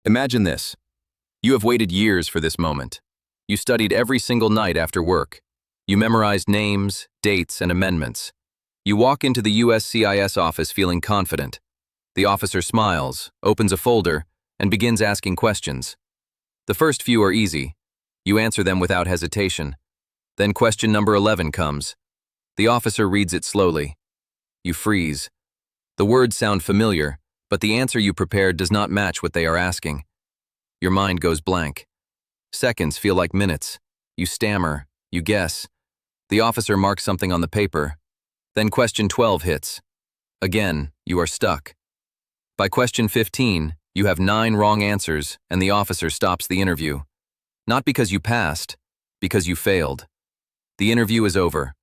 Imagine this. You have waited years for this moment. You studied every single night after work. You memorized names, dates, and amendments. You walk into the USCIS office feeling confident. The officer smiles, opens a folder, and begins asking questions. The first few are easy. You answer them without hesitation. Then question number 11 comes. The officer reads it slowly. You freeze. The words sound familiar, but the answer you prepared does not match what they are asking. Your mind goes blank. Seconds feel like minutes. You stammer. You guess. The officer marks something on the paper. Then question 12 hits. Again, you are stuck. By question 15, you have 9 wrong answers, and the officer stops the interview. Not because you passed, because you failed. The interview is over.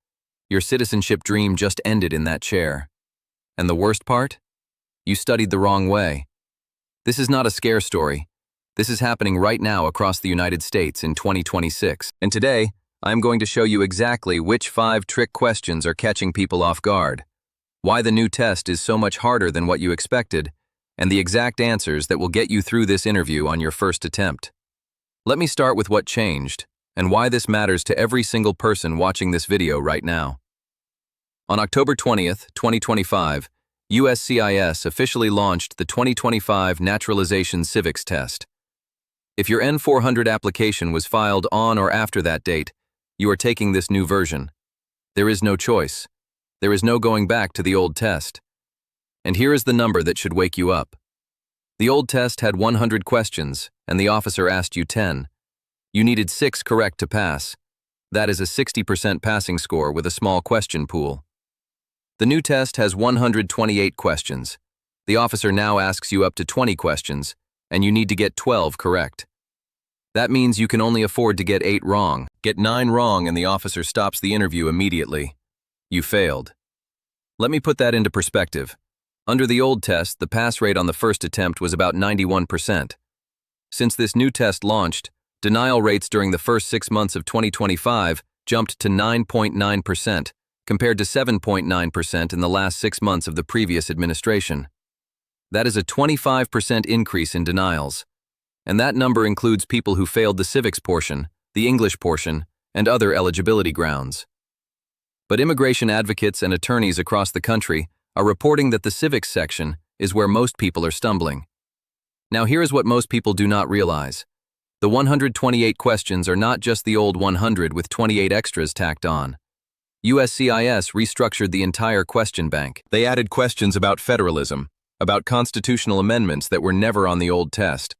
Your citizenship dream just ended in that chair. And the worst part? You studied the wrong way. This is not a scare story. This is happening right now across the United States in 2026. And today, I'm going to show you exactly which 5 trick questions are catching people off guard, why the new test is so much harder than what you expected, and the exact answers that will get you through this interview on your first attempt. Let me start with what changed, and why this matters to every single person watching this video right now. On October 20th, 2025, USCIS officially launched the 2025 Naturalization Civics Test. If your N400 application was filed on or after that date, you are taking this new version. There is no choice. There is no going back to the old test. And here is the number that should wake you up. The old test had 100 questions, and the officer asked you 10. You needed 6 correct to pass. That is a 60% passing score with a small question pool. The new test has 128 questions. The officer now asks you up to 20 questions, and you need to get 12 correct. That means you can only afford to get 8 wrong. Get 9 wrong and the officer stops the interview immediately. You failed. Let me put that into perspective. Under the old test, the pass rate on the first attempt was about 91%. Since this new test launched, denial rates during the first 6 months of 2025 jumped to 9.9%, compared to 7.9% in the last 6 months of the previous administration. That is a 25% increase in denials. And that number includes people who failed the civics portion, the English portion, and other eligibility grounds. But immigration advocates and attorneys across the country are reporting that the civics section is where most people are stumbling. Now here is what most people do not realize. The 128 questions are not just the old 100 with 28 extras tacked on. USCIS restructured the entire question bank. They added questions about federalism, about constitutional amendments that were never on the old test,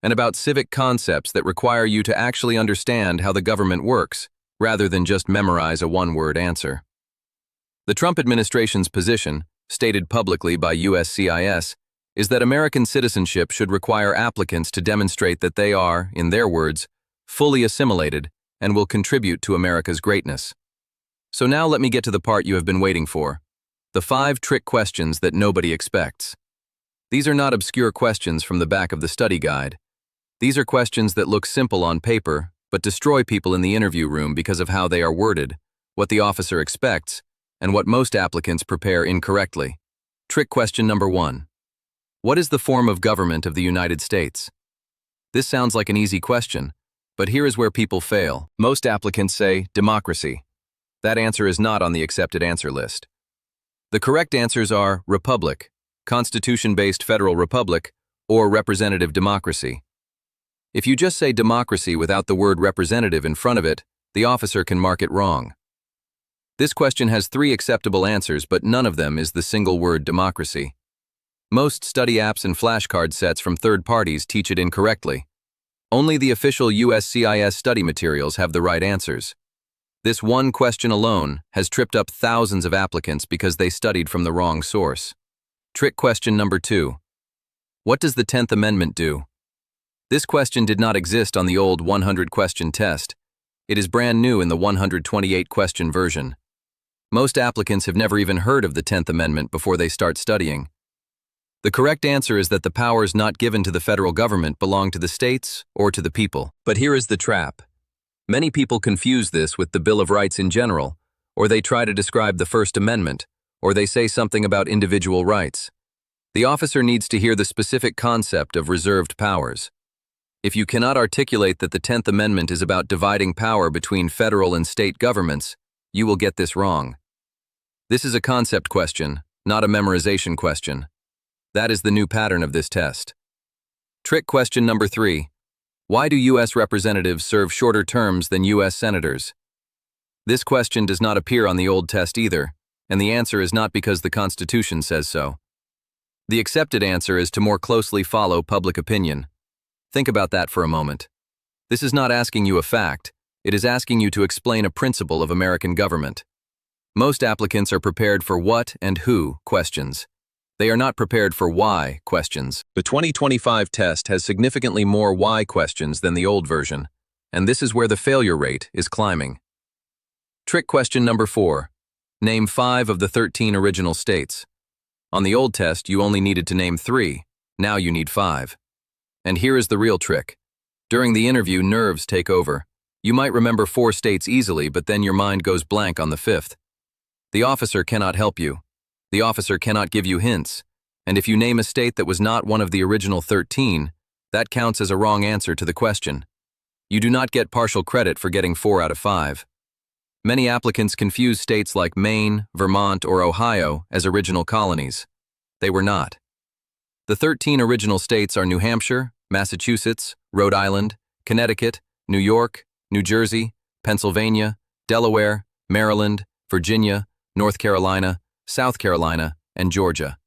and about civic concepts that require you to actually understand how the government works, rather than just memorize a one-word answer. The Trump administration's position, stated publicly by USCIS, is that American citizenship should require applicants to demonstrate that they are, in their words, fully assimilated and will contribute to America's greatness. So now let me get to the part you have been waiting for. The 5 trick questions that nobody expects. These are not obscure questions from the back of the study guide. These are questions that look simple on paper, but destroy people in the interview room because of how they are worded, what the officer expects, and what most applicants prepare incorrectly. Trick question number 1. What is the form of government of the United States? This sounds like an easy question, but here is where people fail. Most applicants say democracy. That answer is not on the accepted answer list. The correct answers are republic, constitution-based federal republic, or representative democracy. If you just say democracy without the word representative in front of it, the officer can mark it wrong. This question has 3 acceptable answers, but none of them is the single word democracy. Most study apps and flashcard sets from third parties teach it incorrectly. Only the official USCIS study materials have the right answers. This one question alone has tripped up thousands of applicants because they studied from the wrong source. Trick question number 2. What does the 10th Amendment do? This question did not exist on the old 100-question test. It is brand new in the 128-question version. Most applicants have never even heard of the 10th Amendment before they start studying. The correct answer is that the powers not given to the federal government belong to the states or to the people. But here is the trap. Many people confuse this with the Bill of Rights in general, or they try to describe the First Amendment, or they say something about individual rights. The officer needs to hear the specific concept of reserved powers. If you cannot articulate that the 10th Amendment is about dividing power between federal and state governments, you will get this wrong. This is a concept question, not a memorization question. That is the new pattern of this test. Trick question number 3. Why do U.S. representatives serve shorter terms than U.S. senators? This question does not appear on the old test either, and the answer is not because the Constitution says so. The accepted answer is to more closely follow public opinion. Think about that for a moment. This is not asking you a fact, it is asking you to explain a principle of American government. Most applicants are prepared for what and who questions. They are not prepared for why questions. The 2025 test has significantly more why questions than the old version, and this is where the failure rate is climbing. Trick question number 4. Name 5 of the 13 original states. On the old test, you only needed to name 3. Now you need 5. And here is the real trick. During the interview, nerves take over. You might remember 4 states easily, but then your mind goes blank on the 5th. The officer cannot help you. The officer cannot give you hints. And if you name a state that was not one of the original 13, that counts as a wrong answer to the question. You do not get partial credit for getting 4 out of 5. Many applicants confuse states like Maine, Vermont, or Ohio as original colonies. They were not. The 13 original states are New Hampshire, Massachusetts, Rhode Island, Connecticut, New York, New Jersey, Pennsylvania, Delaware, Maryland, Virginia, North Carolina, South Carolina, and Georgia.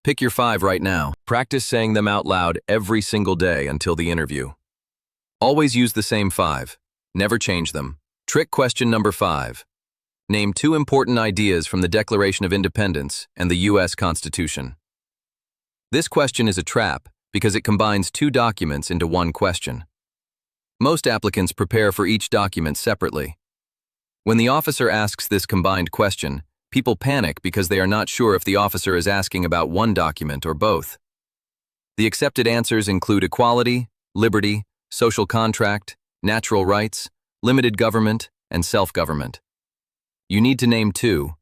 Pick your 5 right now. Practice saying them out loud every single day until the interview. Always use the same 5. Never change them. Trick question number 5. Name 2 important ideas from the Declaration of Independence and the U.S. Constitution. This question is a trap because it combines 2 documents into one question. Most applicants prepare for each document separately. When the officer asks this combined question, people panic because they are not sure if the officer is asking about one document or both. The accepted answers include equality, liberty, social contract, natural rights, limited government, and self-government. You need to name 2,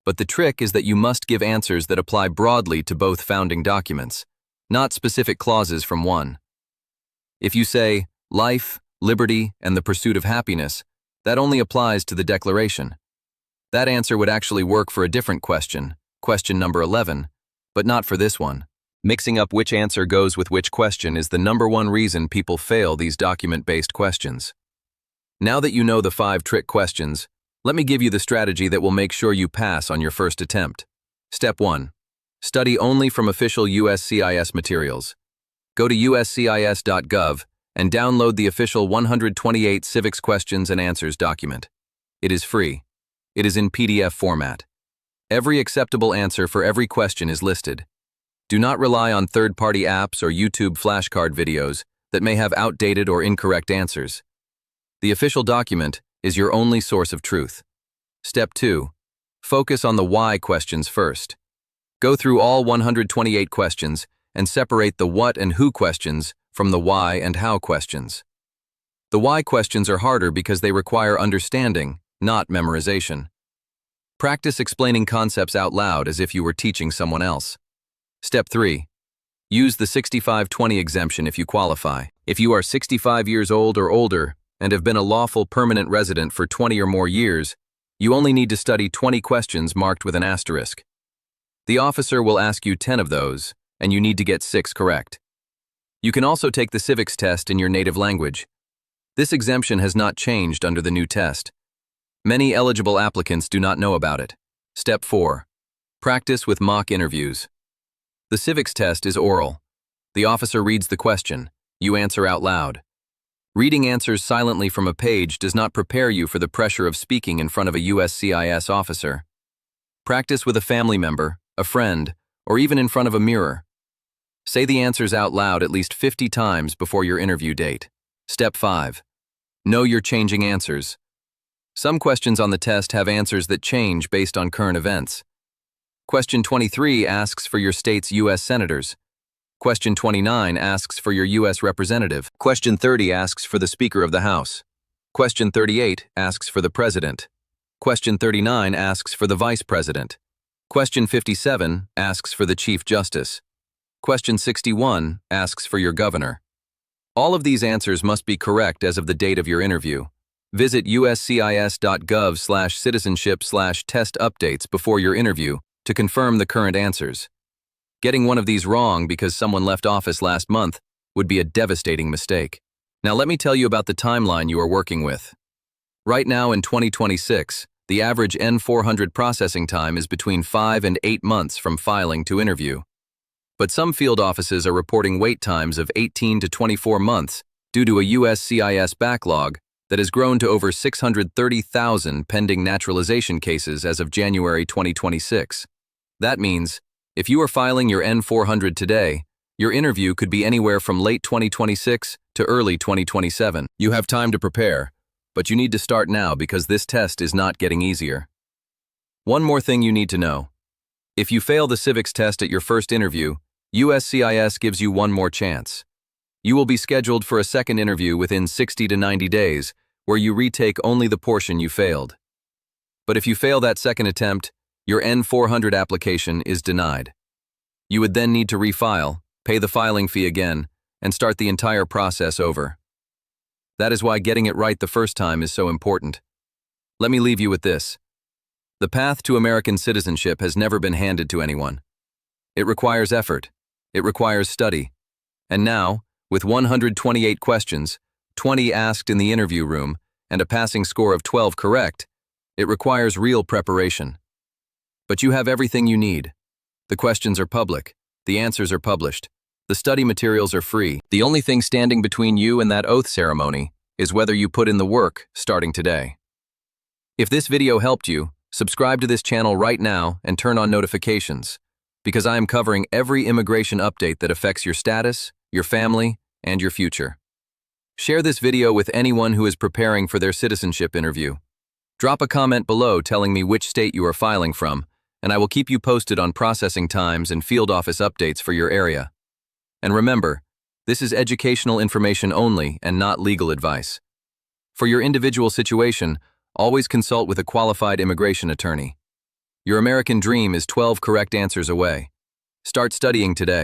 but the trick is that you must give answers that apply broadly to both founding documents, not specific clauses from one. If you say, life, liberty, and the pursuit of happiness, that only applies to the Declaration. That answer would actually work for a different question, question number 11, but not for this one. Mixing up which answer goes with which question is the number 1 reason people fail these document-based questions. Now that you know the 5 trick questions, let me give you the strategy that will make sure you pass on your first attempt. Step 1. Study only from official USCIS materials. Go to uscis.gov and download the official 128 Civics Questions and Answers document. It is free. It is in PDF format. Every acceptable answer for every question is listed. Do not rely on third-party apps or YouTube flashcard videos that may have outdated or incorrect answers. The official document is your only source of truth. Step 2. Focus on the why questions first. Go through all 128 questions and separate the what and who questions from the why and how questions. The why questions are harder because they require understanding, not memorization. Practice explaining concepts out loud as if you were teaching someone else. Step 3. Use the 65-20 exemption if you qualify. If you are 65 years old or older and have been a lawful permanent resident for 20 or more years, you only need to study 20 questions marked with an asterisk. The officer will ask you 10 of those, and you need to get 6 correct. You can also take the civics test in your native language. This exemption has not changed under the new test. Many eligible applicants do not know about it. Step 4. Practice with mock interviews. The civics test is oral. The officer reads the question. You answer out loud. Reading answers silently from a page does not prepare you for the pressure of speaking in front of a USCIS officer. Practice with a family member, a friend, or even in front of a mirror. Say the answers out loud at least 50 times before your interview date. Step 5. Know your changing answers. Some questions on the test have answers that change based on current events. Question 23 asks for your state's U.S. senators. Question 29 asks for your U.S. representative. Question 30 asks for the Speaker of the House. Question 38 asks for the President. Question 39 asks for the Vice President. Question 57 asks for the Chief Justice. Question 61 asks for your governor. All of these answers must be correct as of the date of your interview. Visit uscis.gov/citizenship/test updates before your interview to confirm the current answers. Getting one of these wrong because someone left office last month would be a devastating mistake. Now let me tell you about the timeline you are working with. Right now in 2026, the average N-400 processing time is between 5 and 8 months from filing to interview. But some field offices are reporting wait times of 18 to 24 months due to a USCIS backlog that has grown to over 630,000 pending naturalization cases as of January 2026. That means, if you are filing your N-400 today, your interview could be anywhere from late 2026 to early 2027. You have time to prepare, but you need to start now because this test is not getting easier. One more thing you need to know. If you fail the civics test at your first interview, USCIS gives you one more chance. You will be scheduled for a second interview within 60 to 90 days, where you retake only the portion you failed. But if you fail that second attempt, your N-400 application is denied. You would then need to refile, pay the filing fee again, and start the entire process over. That is why getting it right the first time is so important. Let me leave you with this. The path to American citizenship has never been handed to anyone. It requires effort. It requires study. And now, with 128 questions, 20 asked in the interview room, and a passing score of 12 correct, it requires real preparation. But you have everything you need. The questions are public. The answers are published. The study materials are free. The only thing standing between you and that oath ceremony is whether you put in the work starting today. If this video helped you, subscribe to this channel right now and turn on notifications, because I am covering every immigration update that affects your status, your family, and your future. Share this video with anyone who is preparing for their citizenship interview. Drop a comment below telling me which state you are filing from, and I will keep you posted on processing times and field office updates for your area. And remember, this is educational information only and not legal advice. For your individual situation, always consult with a qualified immigration attorney. Your American dream is 12 correct answers away. Start studying today.